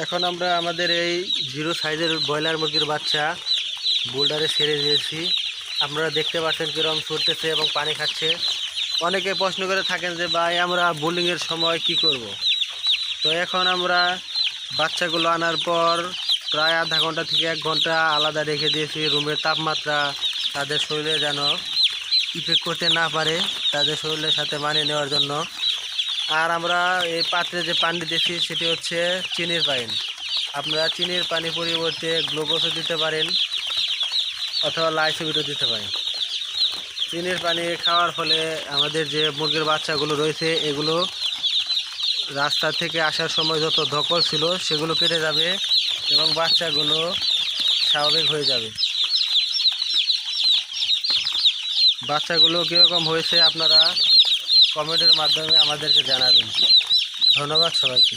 এখন আমরা আমাদের এই 0 সাইজের ব্রয়লার মুরগির বাচ্চা বোল্ডারে ছেড়ে দিয়েছি। আপনারা দেখতে পাচ্ছেন কীরকম ছুটতেছে এবং পানি খাচ্ছে। অনেকে প্রশ্ন করে থাকেন যে ভাই আমরা বোলিংয়ের সময় কি করব। তো এখন আমরা বাচ্চাগুলো আনার পর প্রায় আধা ঘন্টা থেকে 1 ঘন্টা আলাদা রেখে দিয়েছি। রুমের তাপমাত্রা তাদের শরীরে যেন ইফেক্ট করতে না পারে, তাদের শরীরের সাথে মানিয়ে নেওয়ার জন্য। আর আমরা এই পাত্রে যে পানি দিয়েছি সেটি হচ্ছে চিনির পানি। আপনারা চিনির পানি পরিবর্তে গ্লুকোজও দিতে পারেন অথবা লাইসোবিটও দিতে পারেন। চিনির পানি খাওয়ার ফলে আমাদের যে মুরগির বাচ্চাগুলো রয়েছে এগুলো রাস্তা থেকে আসার সময় যত ধকল ছিল সেগুলো কেটে যাবে এবং বাচ্চাগুলো স্বাভাবিক হয়ে যাবে। বাচ্চাগুলো কীরকম হয়েছে আপনারা কমেন্টের মাধ্যমে আমাদেরকে জানাবেন। ধন্যবাদ সবাইকে।